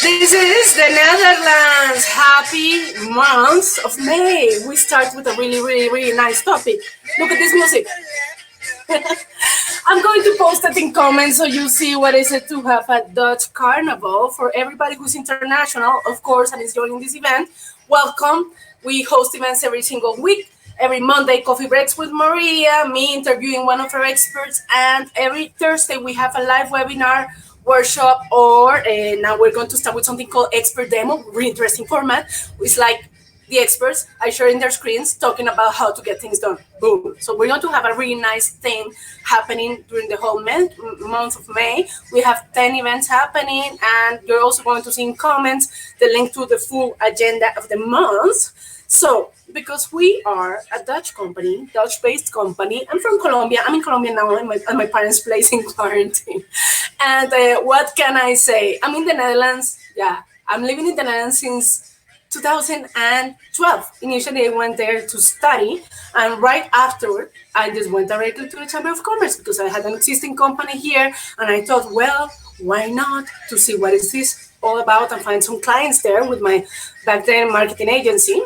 This is the Netherlands. Happy month of May. We start with a really nice topic. Look at this music. I'm going to post it in comments so you see what is it to have a Dutch carnival for everybody who's international, of course, and is joining this event. Welcome. We host events every single week. Every Monday, coffee breaks with Maria, me interviewing one of our experts, and every Thursday we have a live webinar, workshop, or now we're going to start with something called expert demo. Really interesting format. It's like the experts are sharing their screens talking about how to get things done. Boom. So we're going to have a really nice thing happening during the whole month of May. We have 10 events happening, and you're also going to see in comments the link to the full agenda of the month. So, because we are a Dutch company, Dutch-based company, I'm from Colombia. I'm in Colombia now at my parents' place in quarantine. And what can I say? I'm in the Netherlands. Yeah, I'm living in the Netherlands since 2012. Initially, I went there to study. And right afterward, I just went directly to the Chamber of Commerce because I had an existing company here. And I thought, well, why not to see what is this all about and find some clients there with my back then marketing agency,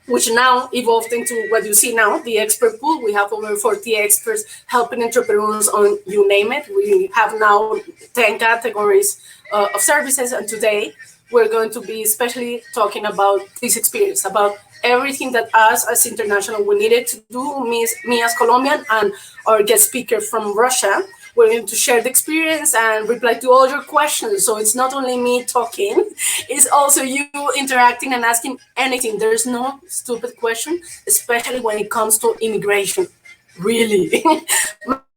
which now evolved into what you see now, the expert pool. We have over 40 experts helping entrepreneurs on you name it. We have now 10 categories of services, and today we're going to be especially talking about this experience, about everything that us as international we needed to do, me as Colombian and our guest speaker from Russia. We're going to share the experience and reply to all your questions. So it's not only me talking, it's also you interacting and asking anything. There's no stupid question, especially when it comes to immigration. Really.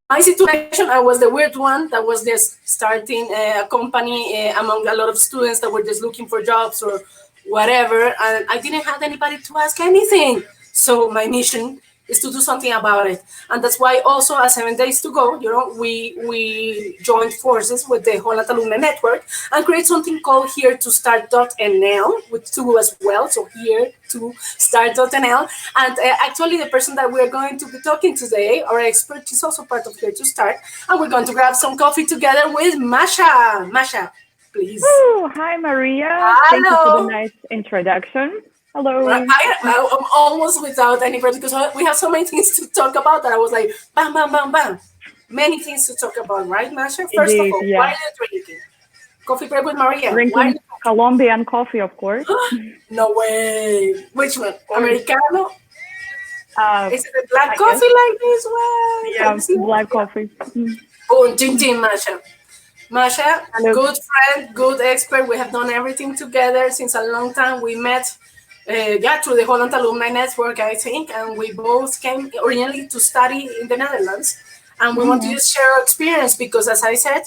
My situation, I was the weird one that was just starting a company among a lot of students that were just looking for jobs or whatever. And I didn't have anybody to ask anything. So my mission is to do something about it. And that's why also 7 days to go, we joined forces with the Holland Alumni Network and create something called Here to Start.nl with two as well. So Here to Start.nl. And actually the person that we're going to be talking today, our expert, is also part of Here to Start. And we're going to grab some coffee together with Masha. Masha, please. Oh, hi, Maria. Hello. Thank you for the nice introduction. Hello. I'm almost without any words because we have so many things to talk about that I was like, bam, bam, bam, bam. Many things to talk about, right, Masha? First of all, why are you drinking? Coffee break with Maria. Drinking Colombian coffee, of course. No way. Which one? Americano? Is it a black coffee like this one? Yeah, black coffee. Oh, Jin Masha. Masha, hello. Good friend, good expert. We have done everything together since a long time. We met through the Holland Alumni Network, I think, and we both came originally to study in the Netherlands, and we want to just share our experience because, as I said,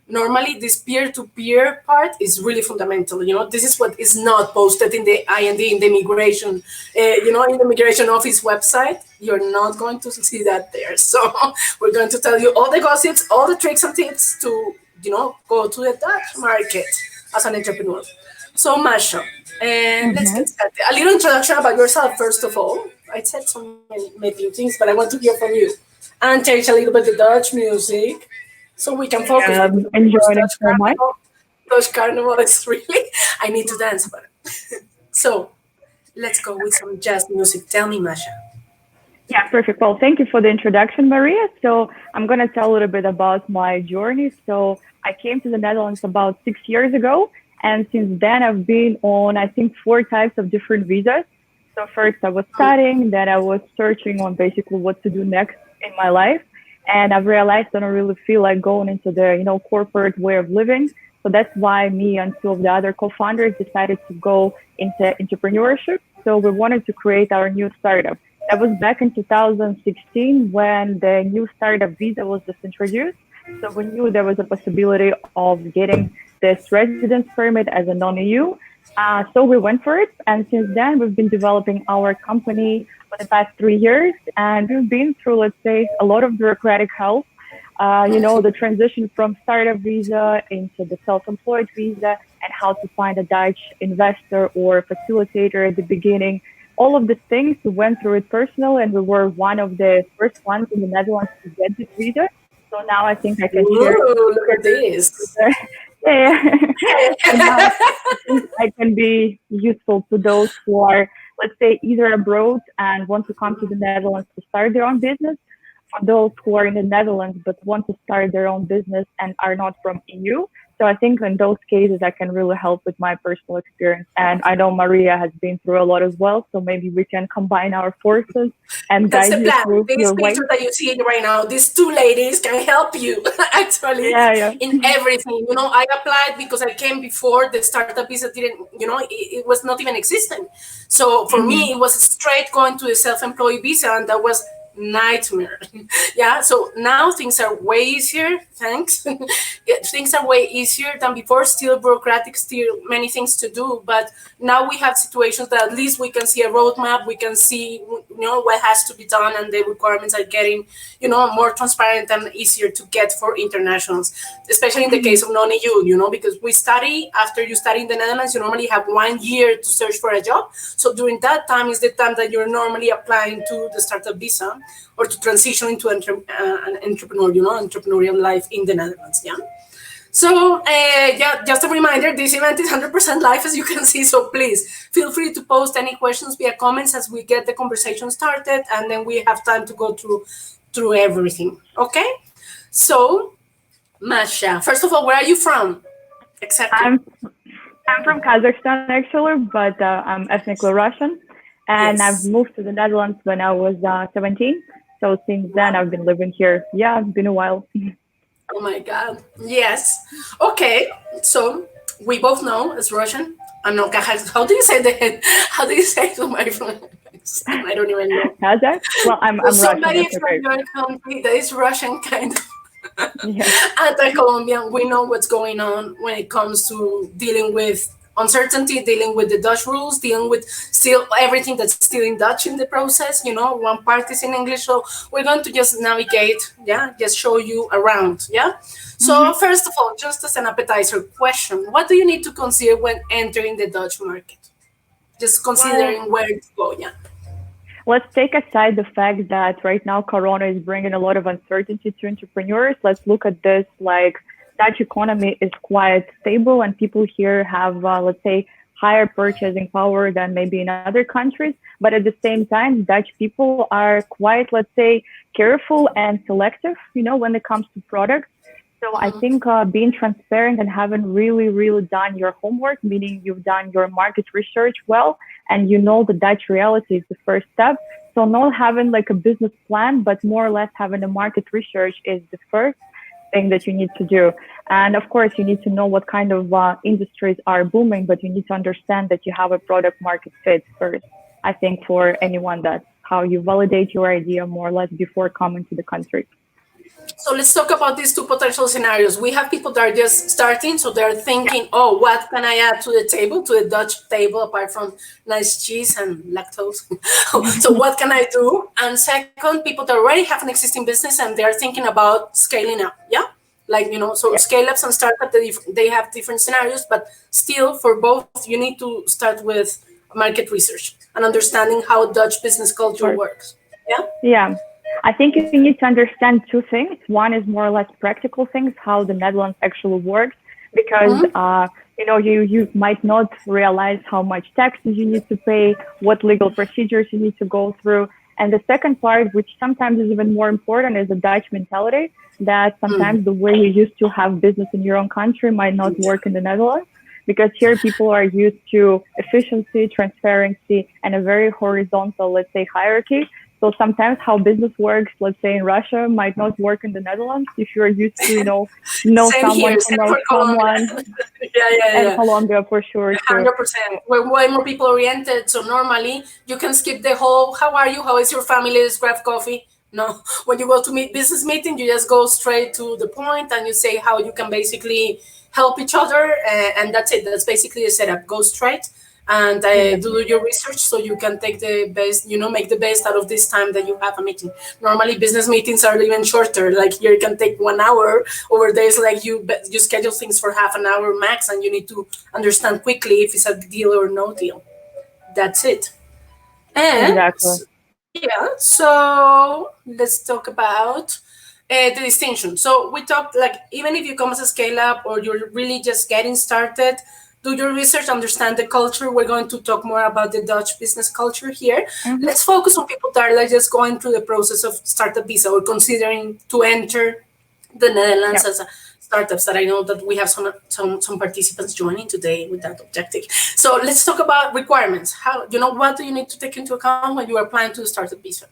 normally this peer-to-peer part is really fundamental. This is what is not posted in the IND, in the immigration, in the immigration office website. You're not going to see that there. So we're going to tell you all the gossips, all the tricks and tips to, go to the Dutch market as an entrepreneur. So Masha, let's get started. A little introduction about yourself, first of all. I said so many things, but I want to hear from you. And change a little bit the Dutch music so we can focus. Enjoying it so much. Dutch Carnival is really, I need to dance about it. So let's go with some jazz music. Tell me, Masha. Yeah, perfect. Well, thank you for the introduction, Maria. So I'm going to tell a little bit about my journey. So I came to the Netherlands about 6 years ago. And since then, I've been on, I think, 4 types of different visas. So first I was studying, then I was searching on basically what to do next in my life. And I've realized I don't really feel like going into the, corporate way of living. So that's why me and 2 of the other co-founders decided to go into entrepreneurship. So we wanted to create our new startup. That was back in 2016 when the new startup visa was just introduced. So we knew there was a possibility of getting this residence permit as a non-EU. So we went for it. And since then, we've been developing our company for the past 3 years. And we've been through, let's say, a lot of bureaucratic help. The transition from startup visa into the self-employed visa and how to find a Dutch investor or facilitator at the beginning. All of the things, we went through it personally, and we were one of the first ones in the Netherlands to get this visa. So now I think I can share. Look at this. Yeah. can be useful to those who are, let's say, either abroad and want to come to the Netherlands to start their own business, for those who are in the Netherlands but want to start their own business and are not from EU. So I think in those cases, I can really help with my personal experience. And I know Maria has been through a lot as well. So maybe we can combine our forces and That's guide the you plan. through This your way. picture that you see right now, these two ladies can help you actually Yeah, yeah. in everything. I applied because I came before the startup visa didn't, it was not even existing. So for me, it was straight going to the self-employed visa, and that was nightmare. Yeah, so now things are way easier, thanks. Yeah, things are way easier than before, still bureaucratic, still many things to do, but now we have situations that at least we can see a roadmap, we can see what has to be done, and the requirements are getting more transparent and easier to get for internationals, especially in the case of non-EU, because we study, after you study in the Netherlands, you normally have 1 year to search for a job. So during that time is the time that you're normally applying to the startup visa or to transition into an entrepreneur, entrepreneurial life in the Netherlands. Yeah. So just a reminder, this event is 100% live, as you can see. So please feel free to post any questions via comments as we get the conversation started, and then we have time to go through everything. Okay. So, Masha, first of all, where are you from? Exactly. I'm from Kazakhstan actually, but I'm ethnically Russian, and I've Yes. moved to the Netherlands when I was 17. So since then, I've been living here. Yeah, it's been a while. Oh my God. Yes. Okay. So we both know as Russian. I'm not. How do you say that? How do you say to my friend? I don't even know. Kazakh? Well, I'm So Russian. somebody It's from okay. your country that is Russian kind of Yeah. anti-Colombian, we know what's going on when it comes to dealing with uncertainty, dealing with the Dutch rules, dealing with still everything that's still in Dutch in the process. One part is in English, so we're going to just navigate, yeah, just show you around, yeah. So first of all, just as an appetizer question, what do you need to consider when entering the Dutch market? Just Well, considering where to go, yeah. let's take aside the fact that right now Corona is bringing a lot of uncertainty to entrepreneurs. Let's look at this like Dutch economy is quite stable and people here have, let's say, higher purchasing power than maybe in other countries. But at the same time, Dutch people are quite, let's say, careful and selective, when it comes to products. So I think being transparent and having really, really done your homework, meaning you've done your market research well, and the Dutch reality is the first step. So not having like a business plan, but more or less having a market research is the first thing that you need to do. And of course, you need to know what kind of industries are booming, but you need to understand that you have a product market fit first. I think for anyone, that's how you validate your idea more or less before coming to the country. So let's talk about these two potential scenarios. We have people that are just starting, so they're thinking, oh, what can I add to the table, to the Dutch table, apart from nice cheese and lactose? So what can I do? And second, people that already have an existing business and they're thinking about scaling up. Yeah. So Yeah. scale ups and startups, they have different scenarios, but still for both, you need to start with market research and understanding how Dutch business culture Or, works. Yeah. yeah. I think you need to understand two things. One is more or less practical things, how the Netherlands actually works, because Mm-hmm. you might not realize how much taxes you need to pay, what legal procedures you need to go through. And the second part, which sometimes is even more important, is the Dutch mentality that sometimes the way you used to have business in your own country might not work in the Netherlands. Because here people are used to efficiency, transparency, and a very horizontal, let's say, hierarchy. So sometimes how business works, let's say in Russia, might not work in the Netherlands if you're used to, know Same someone here, who same knows for Colombia. someone, Yeah. and Colombia for sure too. 100%. We're way more people oriented. So normally you can skip the whole, how are you? How is your family? Let's grab coffee. No, when you go to meet business meeting, you just go straight to the point and you say how you can basically help each other. And that's it. That's basically the setup. Go straight and do Exactly. your research so you can take the best, make the best out of this time that you have a meeting. Normally business meetings are even shorter. Like here you can take 1 hour. Over there, it's like you schedule things for half an hour max, and you need to understand quickly if it's a deal or no deal. That's it. And Exactly. yeah, so let's talk about the distinction. So we talked like even if you come as a scale up or you're really just getting started, do your research, understand the culture. We're going to talk more about the Dutch business culture here. Hmm. Let's focus on people that are like just going through the process of startup visa or considering to enter the Netherlands Yeah. as a startups that I know that we have some participants joining today with that objective. So let's talk about requirements. How, what do you need to take into account when you are planning to start a visa?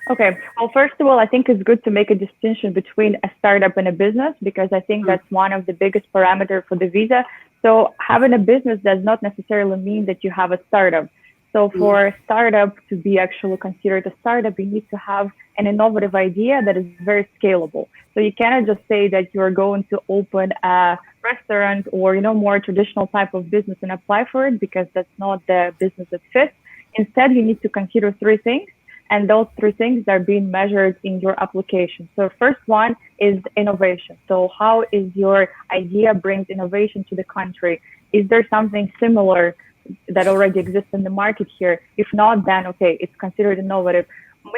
Okay. Well, first of all, I think it's good to make a distinction between a startup and a business because I think that's one of the biggest parameters for the visa. So having a business does not necessarily mean that you have a startup. So for a startup to be actually considered a startup, you need to have an innovative idea that is very scalable. So you cannot just say that you're going to open a restaurant or more traditional type of business and apply for it because that's not the business that fits. Instead, you need to consider three things, and those three things are being measured in your application. So first one is innovation. So how is your idea brings innovation to the country? Is there something similar that already exists in the market here? If not, then okay, it's considered innovative.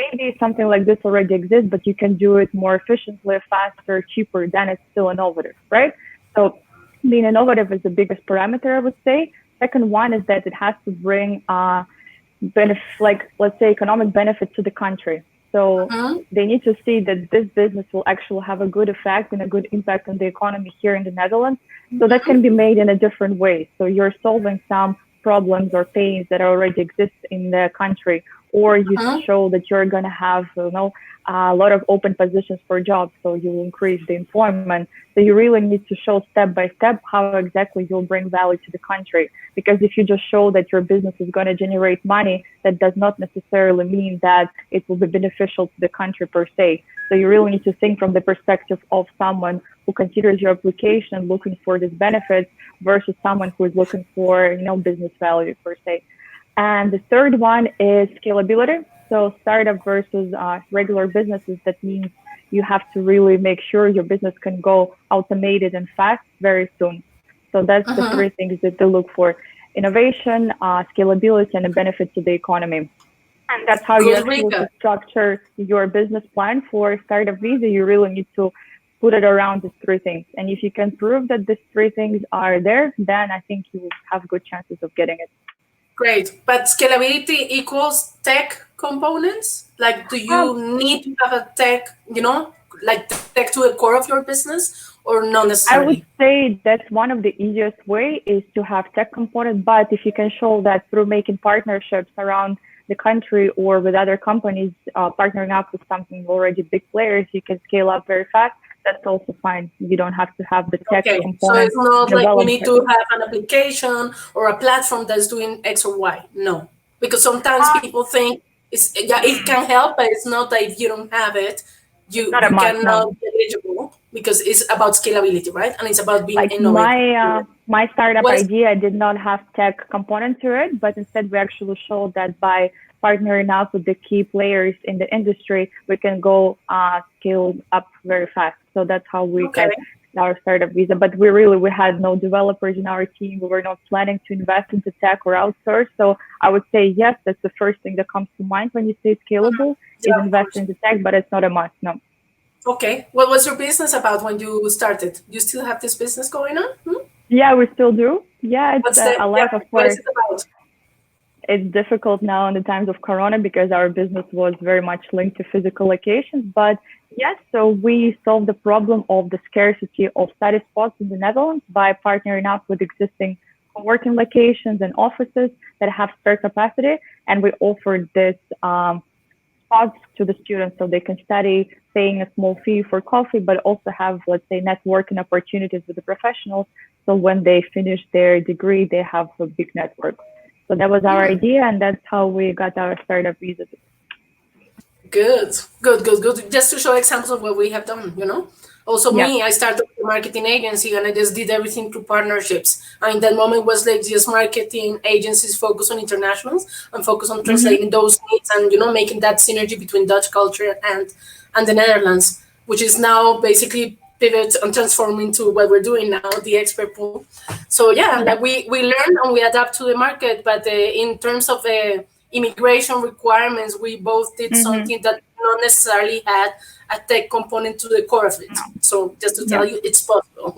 Maybe something like this already exists, but you can do it more efficiently, faster, cheaper, then it's still innovative, right? So being innovative is the biggest parameter, I would say. Second one is that it has to bring like let's say economic benefit to the country. So they need to see that this business will actually have a good effect and a good impact on the economy here in the Netherlands. So that can be made in a different way. So you're solving some problems or pains that already exist in the country, or you show that you're going to have, a lot of open positions for jobs. So you will increase the employment. So you really need to show step by step how exactly you'll bring value to the country. Because if you just show that your business is going to generate money, that does not necessarily mean that it will be beneficial to the country per se. So you really need to think from the perspective of someone who considers your application looking for these benefits versus someone who is looking for, business value per se. And the third one is scalability. So startup versus regular businesses, that means you have to really make sure your business can go automated and fast very soon. So that's the three things that they look for: innovation, scalability, and a benefit to the economy. And that's how you Good actually recap. structure your business plan for startup visa. You really need to put it around these three things. And if you can prove that these three things are there, then I think you will have good chances of getting it. Great. But scalability equals tech components? Like, do Um, you need to have a tech, like tech to the core of your business or not I necessarily? would say that's one of the easiest way is to have tech component. But if you can show that through making partnerships around the country or with other companies, partnering up with something already big players, you can scale up very fast. That's also fine. You don't have to have the tech Okay. So component it's not like you developed. need to have an application or a platform that's doing X or Y. No. Because sometimes Uh, people think yeah, it can help, but it's not that if you don't have it, you Not a you must, no. cannot be eligible because it's about scalability, right? And it's about being Like innovative. my startup What's idea did not have tech component to it, but instead we actually showed that by partnering up with the key players in the industry, we can go scale up very fast. So that's how we okay? get our startup visa. But we had no developers in our team. We were not planning to invest into tech or outsource. So I would say yes, that's the first thing that comes to mind when you say scalable is Yeah, of invest course. into tech, but it's not a must. No. Okay. What was your business about when you started? You still have this business going on? Yeah, we still do. Yeah, it's What's the yeah? alive, of What is course. it about? It's difficult now in the times of Corona because our business was very much linked to physical locations. But yes, so we solved the problem of the scarcity of study spots in the Netherlands by partnering up with existing working locations and offices that have spare capacity. And we offered this spots to the students so they can study, paying a small fee for coffee, but also have, let's say, networking opportunities with the professionals. So when they finish their degree, they have a big network. So that was our idea, and that's how we got our startup visa. Good, good, good, good. Just to show examples of what we have done. Also, Yeah. me, I started a marketing agency and I just did everything through partnerships. And in that moment was like just marketing agencies focus on internationals and focus on Mm-hmm. translating those needs and making that synergy between Dutch culture and the Netherlands, which is now basically pivot and transform into what we're doing now, the expert pool. So yeah, Yeah. like we learn and we adapt to the market, but in terms of immigration requirements, we both did Mm-hmm. something that not necessarily had a tech component to the core of it. No. So just to Yeah. tell you, it's possible.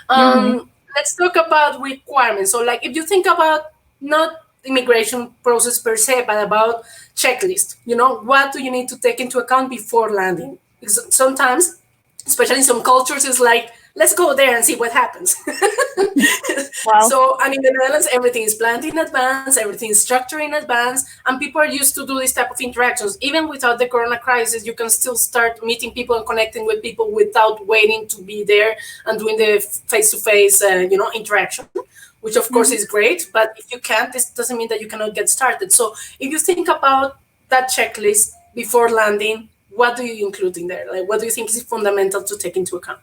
Mm-hmm. let's talk about requirements. So, like, if you think about not immigration process per se, but about checklist, what do you need to take into account before landing? Because sometimes, especially in some cultures, it's like, let's go there and see what happens. Well, So, and in the Netherlands, everything is planned in advance, everything is structured in advance, and people are used to do this type of interactions. Even without the corona crisis, you can still start meeting people and connecting with people without waiting to be there and doing the face-to-face, interaction, which of course mhm. is great. But if you can't, this doesn't mean that you cannot get started. So, if you think about that checklist before landing, what do you include in there? Like, what do you think is fundamental to take into account?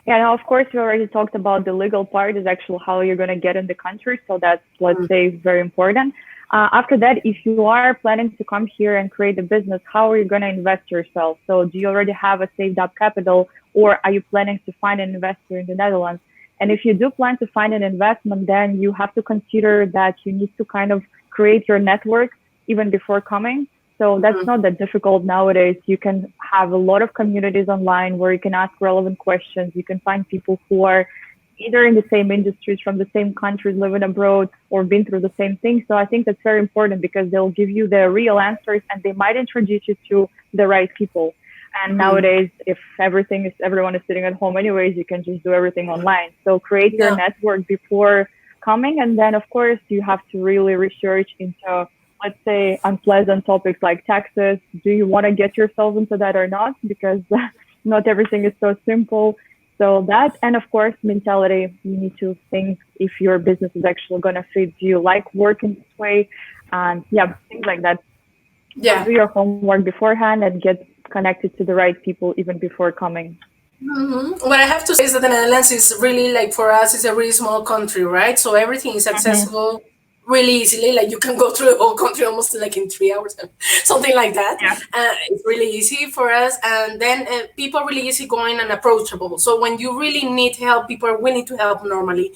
Yeah, no, of course, we already talked about the legal part is actually how you're going to get in the country. So that's, let's say, very important. After that, if you are planning to come here and create a business, how are you going to invest yourself? So do you already have a saved up capital, or are you planning to find an investor in the Netherlands? And if you do plan to find an investment, then you have to consider that you need to kind of create your network even before coming. So that's not that difficult nowadays. You can have a lot of communities online where you can ask relevant questions. You can find people who are either in the same industries from the same countries, living abroad, or been through the same thing. So I think that's very important because they'll give you the real answers and they might introduce you to the right people. And nowadays, if everyone is sitting at home anyways, you can just do everything online. So create your Yeah. network before coming. And then, of course, you have to really research into, let's say, unpleasant topics like taxes. Do you want to get yourself into that or not? Because not everything is so simple. So that, and of course, mentality. You need to think if your business is actually going to fit. Do you like working this way? And yeah, things like that. So Yeah. do your homework beforehand and get connected to the right people even before coming. What I have to say is that the Netherlands is really, like, for us, it's a really small country, right? So everything is Hmm. accessible really easily. Like, you can go through the whole country almost like in 3 hours, something like that. Yeah. It's really easy for us, and then people are really easygoing and approachable. So when you really need help, people are willing to help normally.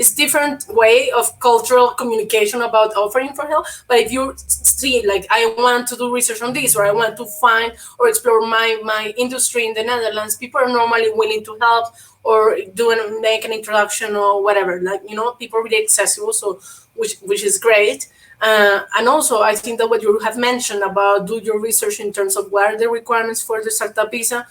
It's different way of cultural communication about offering for help. But if you see, like, I want to do research on this, or I want to find or explore my industry in the Netherlands, people are normally willing to help or make an introduction or whatever. Like, people are really accessible, so which is great. And also, I think that what you have mentioned about do your research in terms of what are the requirements for the startup visa.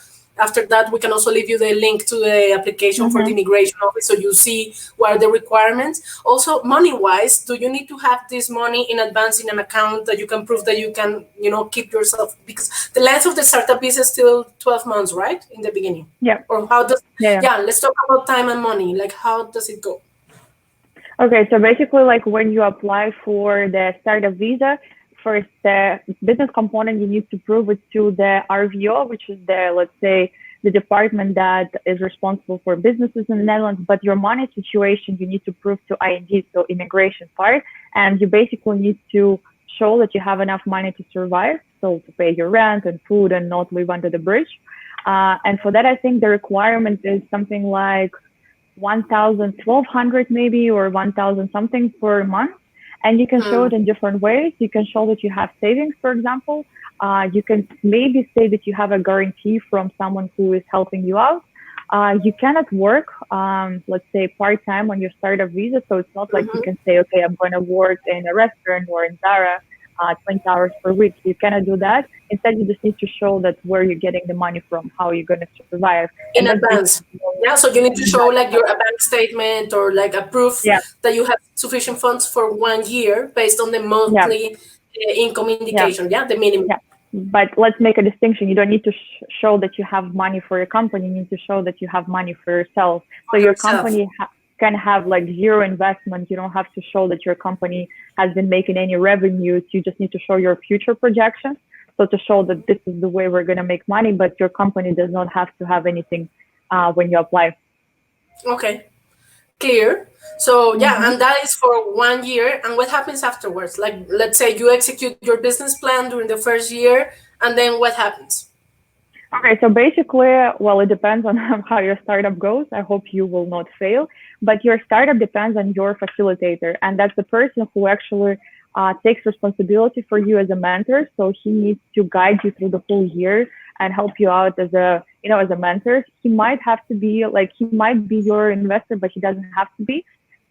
After that, we can also leave you the link to the application for the Hmm. immigration office so you see what are the requirements. Also, money wise, do you need to have this money in advance in an account that you can prove that you can, keep yourself? Because the length of the startup visa is still 12 months, right? In the beginning. Yeah. Or how does, Yeah. Yeah. yeah, let's talk about time and money. Like, how does it go? Okay, so basically, like when you apply for the startup visa, first the business component you need to prove it to the RVO, which is the, let's say, the department that is responsible for businesses in the Netherlands. But your money situation you need to prove to IND, so immigration part, and you basically need to show that you have enough money to survive, so to pay your rent and food and not live under the bridge. And for that, I think the requirement is something like 1,000, 1,200 maybe, or 1,000 something per month. And you can show Hmm. it in different ways. You can show that you have savings, for example. You can maybe say that you have a guarantee from someone who is helping you out. You cannot work, let's say, part time on your startup visa. So it's not like you can say, okay, I'm going to work in a restaurant or in Zara 20 hours per week. You cannot do that. Instead, you just need to show that where you're getting the money from, how you're going to survive. In And that's advance. basically Yeah, so you need to show like exactly. your a bank statement or like a proof Yeah, that you have sufficient funds for 1 year based on the yeah, monthly income yeah, indication. Yeah, the minimum. yeah. But let's make a distinction. You don't need to show that you have money for your company. You need to show that you have money for yourself. So For your yourself. company can have like zero investment. You don't have to show that your company has been making any revenues. You just need to show your future projections. So to show that this is the way we're going to make money, but your company does not have to have anything when you apply. Okay, clear. So yeah, Mm-hmm. and that is for 1 year. And what happens afterwards? Like, let's say you execute your business plan during the first year, and then what happens? Okay, so basically, well, it depends on how your startup goes. I hope you will not fail, but your startup depends on your facilitator, and that's the person who actually takes responsibility for you as a mentor. So he needs to guide you through the whole year and help you out as a as a mentor. He might have to be like, he might be your investor, but he doesn't have to be.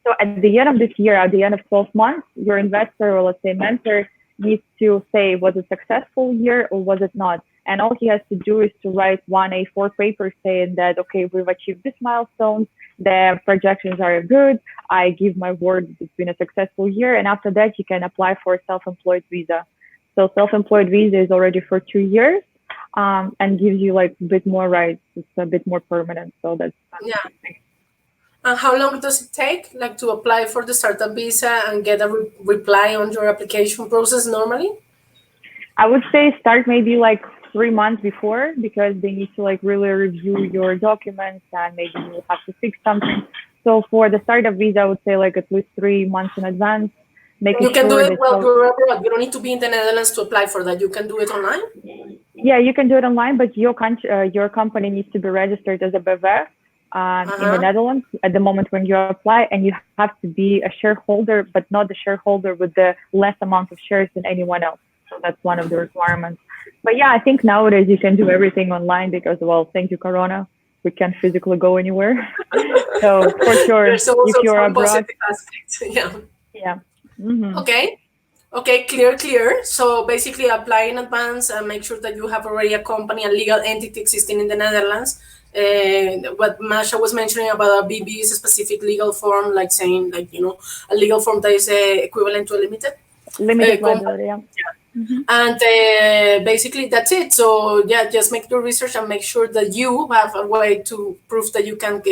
So at the end of this year, at the end of 12 months, your investor, or let's say mentor, needs to say, was it a successful year or was it not? And all he has to do is to write one A4 paper saying that, okay, we've achieved this milestone, the projections are good, I give my word it's been a successful year. And after that, you can apply for a self-employed visa. So self-employed visa is already for 2 years, and gives you like a bit more rights. It's a bit more permanent. So that's Yeah. And how long does it take, like, to apply for the startup visa and get a reply on your application process normally? I would say start maybe like 3 months before, because they need to like really review your documents and maybe you have to fix something. So for the startup visa, I would say like at least 3 months in advance. You can do it while you're abroad. You don't need to be in the Netherlands to apply for that. You can do it online. Yeah, you can do it online, but your company needs to be registered as a BV in the Netherlands at the moment when you apply, and you have to be a shareholder, but not the shareholder with the less amount of shares than anyone else. So that's one of the requirements. But yeah, I think nowadays you can do everything online because, well, thank you, Corona. We can't physically go anywhere. So for sure, if you're abroad. Yeah. Yeah. Mm-hmm. Okay, clear. So basically apply in advance and make sure that you have already a company, a legal entity existing in the Netherlands. What Masha was mentioning about a BB is a specific legal form, like saying, like, a legal form that is equivalent to a limited liability, yeah. Mm-hmm. And basically that's it. So yeah, just make your research and make sure that you have a way to prove that you can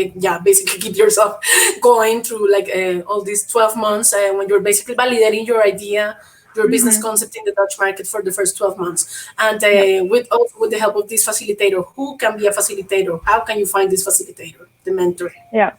basically keep yourself going through like all these 12 months when you're basically validating your idea, your business concept in the Dutch market for the first 12 months. And with the help of this facilitator, who can be a facilitator? How can you find this facilitator, the mentor? Yeah.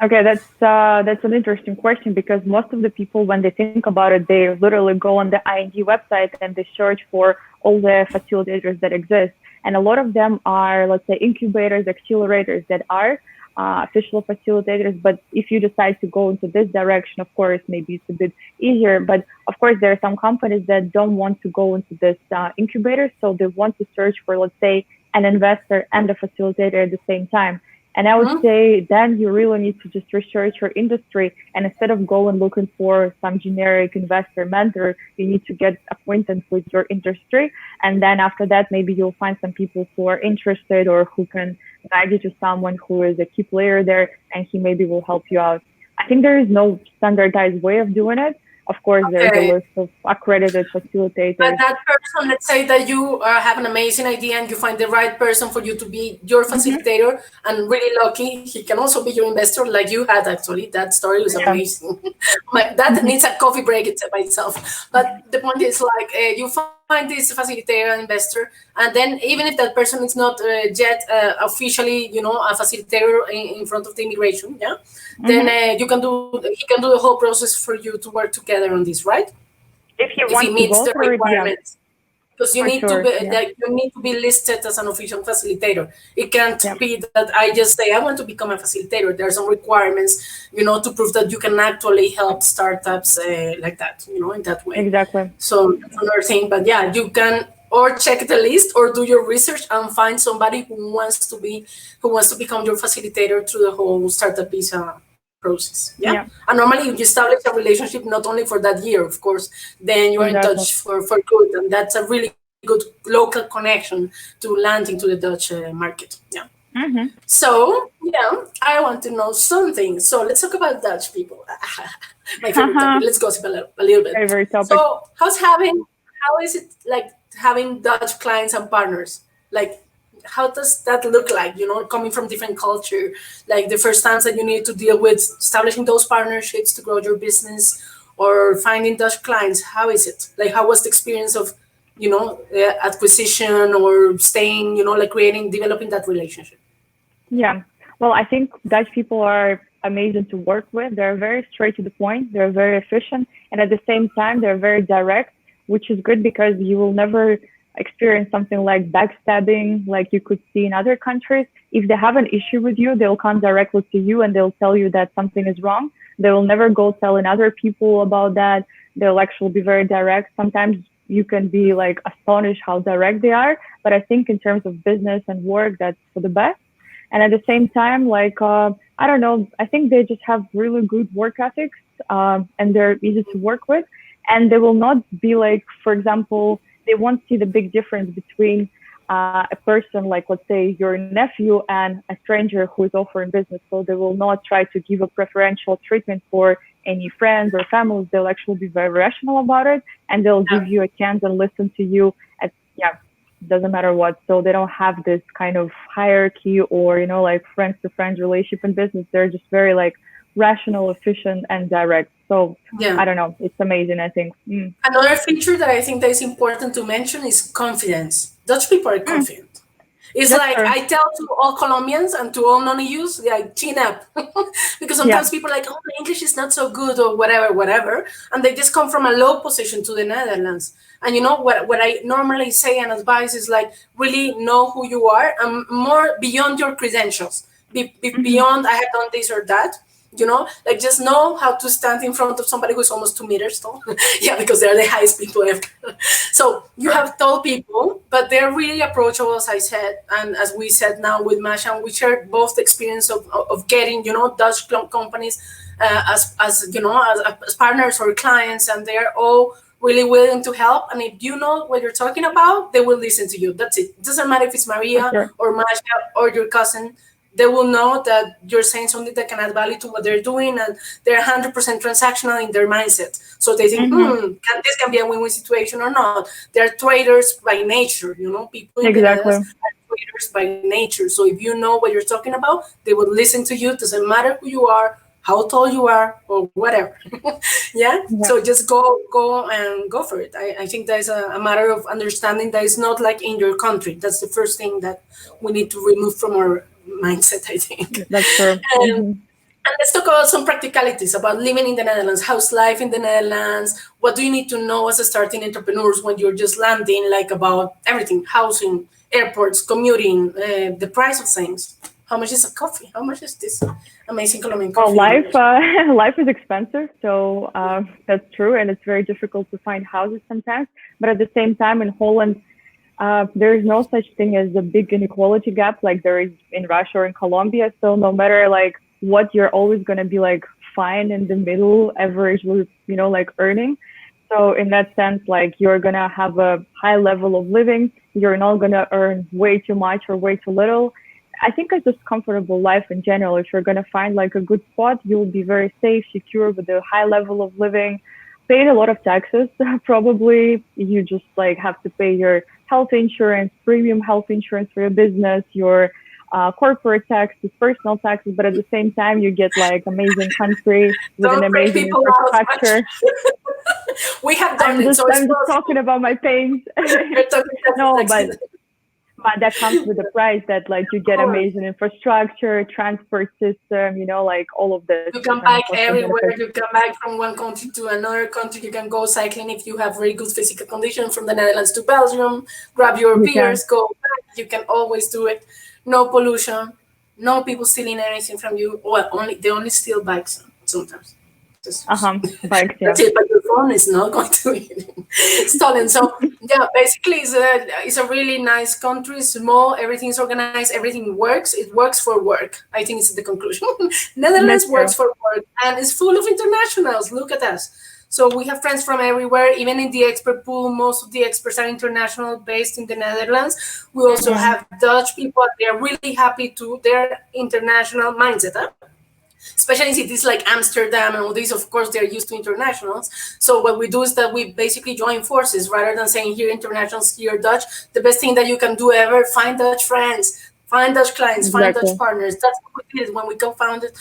Okay, that's an interesting question, because most of the people, when they think about it, they literally go on the IND website and they search for all the facilitators that exist. And a lot of them are, let's say, incubators, accelerators that are official facilitators. But if you decide to go into this direction, of course, maybe it's a bit easier. But of course, there are some companies that don't want to go into this incubator. So they want to search for, let's say, an investor and a facilitator at the same time. And I would say then you really need to just research your industry, and instead of going looking for some generic investor mentor, you need to get acquainted with your industry. And then after that, maybe you'll find some people who are interested or who can guide you to someone who is a key player there, and he maybe will help you out. I think there is no standardized way of doing it. Of course, there's a list of accredited facilitators. But that person, let's say that you have an amazing idea and you find the right person for you to be your facilitator, and really lucky, he can also be your investor, like you had actually. That story was amazing. That needs a coffee break by itself. But the point is, like, you find this facilitator and investor, and then even if that person is not yet officially, a facilitator in front of the immigration, then he can do the whole process for you to work together on this, right? If he meets the requirements. Because you need to be listed as an official facilitator. It can't be that I just say I want to become a facilitator. There are some requirements, to prove that you can actually help startups like that, in that way. Exactly. So that's another thing. But yeah, you can or check the list or do your research and find somebody who wants to become your facilitator through the whole startup visa process. Yeah. And normally you establish a relationship not only for that year, of course, then you're in touch for good, and that's a really good local connection to land into the Dutch market. Yeah. So I want to know something. So let's talk about Dutch people. My favorite topic. Let's gossip a little bit. Favorite topic. So how is it like having Dutch clients and partners? Like, how does that look like, coming from different culture, like the first times that you need to deal with establishing those partnerships to grow your business or finding Dutch clients? How is it? Like, how was the experience of, acquisition or staying, like developing that relationship? Yeah. Well, I think Dutch people are amazing to work with. They're very straight to the point. They're very efficient. And at the same time, they're very direct, which is good because you will never experience something like backstabbing like you could see in other countries. If they have an issue with you, they'll come directly to you and they'll tell you that something is wrong. They will never go telling other people about that. They'll actually be very direct. Sometimes you can be like astonished how direct they are. But I think in terms of business and work, that's for the best. And at the same time, like I don't know, I think they just have really good work ethics, and they're easy to work with, and they will not be like, for example, they won't see the big difference between a person like, let's say, your nephew and a stranger who is offering business. So they will not try to give a preferential treatment for any friends or families. They'll actually be very rational about it, and they'll give you a chance and listen to you at, yeah, doesn't matter what. So they don't have this kind of hierarchy or, you know, like friends to friends relationship in business. They're just very like rational, efficient, and direct. So Yeah. I don't know. It's amazing, I think. Another feature that I think that is important to mention is confidence. Dutch people are confident. It's That's like true. I tell to all Colombians and to all non-EUs, like chin up, because Yeah. sometimes people are like, oh, my English is not so good or whatever, whatever, and they just come from a low position to the Netherlands. And you know what I normally say and advise is like really know who you are and more beyond your credentials, beyond I have done this or that. You know, like just know how to stand in front of somebody who's almost 2 meters tall. Yeah, because they're the highest people ever. So you have tall people, but they're really approachable, as I said, and as we said now with Masha, and we shared both the experience of getting, you know, Dutch companies as you know, as partners or clients, and they're all really willing to help. And if you know what you're talking about, they will listen to you. That's it. It doesn't matter if it's Maria Sure. or Masha or your cousin. They will know that you're saying something that can add value to what they're doing, and they're 100% transactional in their mindset. So they think, this can be a win-win situation or not. They're traders by nature, you know, people in the Exactly. Netherlands are traders by nature. So if you know what you're talking about, they will listen to you. Doesn't matter who you are, how tall you are, or whatever. Yeah. Yeah. So just go for it. I think that is a matter of understanding that it's not like in your country. That's the first thing that we need to remove from our mindset, I think. That's true. And let's talk about some practicalities about living in the Netherlands. How's life in the Netherlands? What do you need to know as a starting entrepreneurs when you're just landing, like about everything, housing, airports, commuting, the price of things? How much is a coffee? How much is this amazing Colombian Well, coffee? life is expensive, so that's true, and it's very difficult to find houses sometimes. But at the same time, in Holland, there is no such thing as a big inequality gap like there is in Russia or in Colombia. So no matter like what, you're always going to be like fine in the middle average with, you know, like earning. So in that sense, like you're going to have a high level of living. You're not going to earn way too much or way too little. I think it's just comfortable life in general. If you're going to find like a good spot, you'll be very safe, secure with a high level of living, paying a lot of taxes. Probably you just like have to pay your health insurance, premium health insurance for your business, your corporate taxes, personal taxes, but at the same time, you get like amazing country with an amazing infrastructure. We have done it, so I'm just talking about my pains. No, but that comes with a price that like you get amazing infrastructure, transport system, you know, like all of this. You can bike everywhere. You can bike from one country to another country. You can go cycling if you have very good physical condition from the Netherlands to Belgium. Grab your beers, go back. You can always do it. No pollution. No people stealing anything from you. Well, they only steal bikes sometimes. Bikes, yeah. That's it, but your phone is not going to be stolen. So yeah, basically it's a really nice country, small, everything's organized, everything works. It works for work. I think it's the conclusion. Netherlands works for work and it's full of internationals. Look at us. So we have friends from everywhere, even in the expert pool. Most of the experts are international, based in the Netherlands. We also have Dutch people. They're really happy to their international mindset. Especially in cities like Amsterdam and all these, of course, they're used to internationals. So what we do is that we basically join forces rather than saying here internationals, here Dutch. The best thing that you can do ever, find Dutch friends, find Dutch clients, find Dutch partners. That's what we did when we co-founded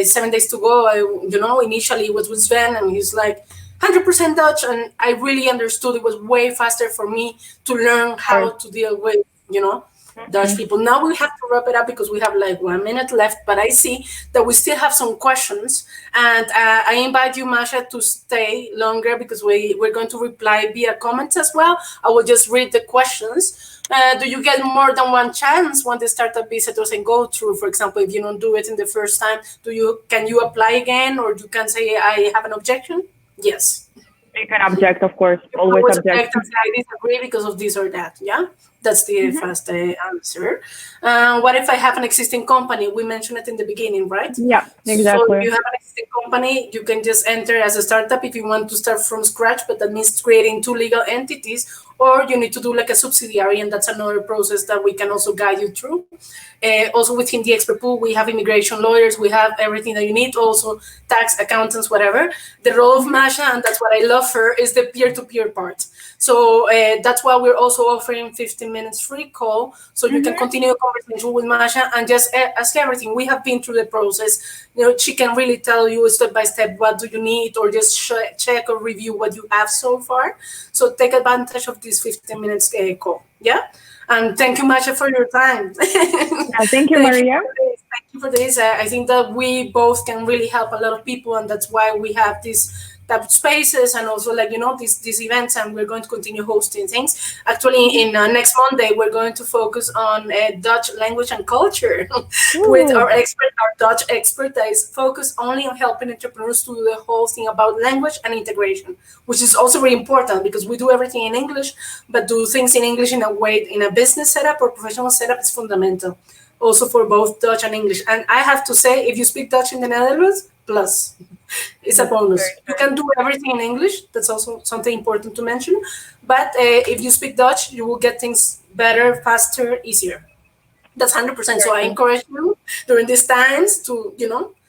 7 Days to Go. Initially it was with Sven, and he's like 100% Dutch, and I really understood it was way faster for me to learn how to deal with, Dutch people. Now we have to wrap it up because we have like 1 minute left, but I see that we still have some questions, and I invite you, Masha, to stay longer because we're going to reply via comments as well. I will just read the questions. Do you get more than one chance when the startup visa doesn't go through? For example, if you don't do it in the first time, can you apply again, or you can say I have an objection? Yes. You can object, of course, always Always object. object and say I disagree because of this or that. Yeah, that's the Mhm. first answer. What if I have an existing company? We mentioned it in the beginning, right? Yeah, So if exactly. you have an existing company, you can just enter as a startup if you want to start from scratch, but that means creating two legal entities, or you need to do like a subsidiary, and that's another process that we can also guide you through. Also within the expert pool, we have immigration lawyers, we have everything that you need, also tax accountants, whatever. The role of Mhm. Masha, and that's what I love her, is the peer-to-peer part. So that's why we're also offering 15 minutes free call, so you can Mhm. continue a conversation with Masha and just ask everything. We have been through the process. She can really tell you step by step what do you need, or just check or review what you have so far. So take advantage of this 15 minutes call. Yeah. And thank you, Masha, for your time. Thank you, Thank you Maria. for this. Thank you for this. I think that we both can really help a lot of people, and that's why we have these type of spaces, and also like these events, and we're going to continue hosting things. Actually, Mhm. in next Monday, we're going to focus on Dutch language and culture with Ooh, our expert, our Dutch expert, that is focused only on helping entrepreneurs to do the whole thing about language and integration, which is also very important because we do everything in English, but do things in English in a way, in a business setup or professional setup, is fundamental also for both Dutch and English. And I have to say, if you speak Dutch in the Netherlands, plus, it's a that's very bonus. You true. can do everything in English. That's also something important to mention. But if you speak Dutch, you will get things better, faster, easier. That's 100%. So Very I true. encourage you during these times to,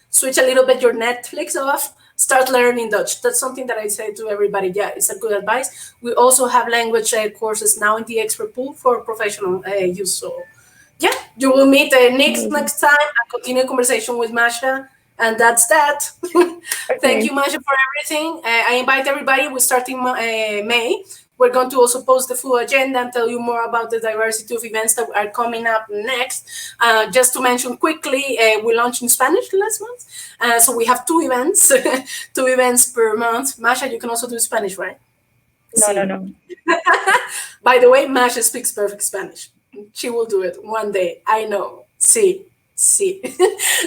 switch a little bit your Netflix off, start learning Dutch. That's something that I say to everybody. Yeah, it's a good advice. We also have language courses now in the expert pool for professional use. So yeah, you will meet Amazing. next time and continue conversation with Masha. And that's that. Thank Okay. you, Masha, for everything. I invite everybody. We're starting May. We're going to also post the full agenda and tell you more about the diversity of events that are coming up next. Just to mention quickly, we launched in Spanish last month. So we have two events, 2 events per month. Masha, you can also do Spanish, right? No, no, See. no. By the way, Masha speaks perfect Spanish. She will do it one day. I know. See, see.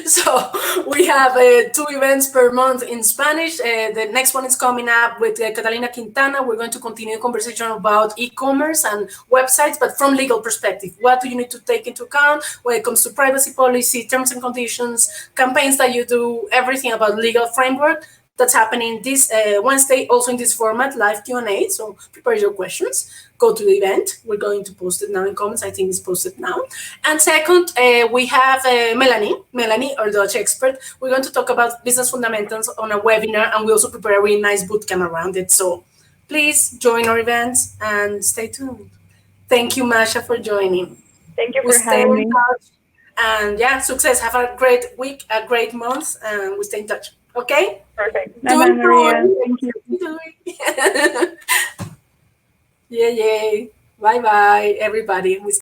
So we have 2 events per month in Spanish. The next one is coming up with Catalina Quintana. We're going to continue a conversation about e-commerce and websites, but from legal perspective. What do you need to take into account when it comes to privacy policy, terms and conditions, campaigns that you do, everything about legal framework. That's happening this Wednesday, also in this format, live Q&A. So prepare your questions. Go to the event. We're going to post it now in comments. I think it's posted now. And second, we have Melanie, our Dutch expert. We're going to talk about business fundamentals on a webinar, and we also prepare a really nice bootcamp around it. So please join our events and stay tuned. Thank you, Masha, for joining. Thank you We for stay having in me. touch. And yeah, success. Have a great week, a great month, and we stay in touch. Okay? Perfect. Bye bye, Doing Maria. Thank you. doing. Yeah, yay. Bye bye, everybody. We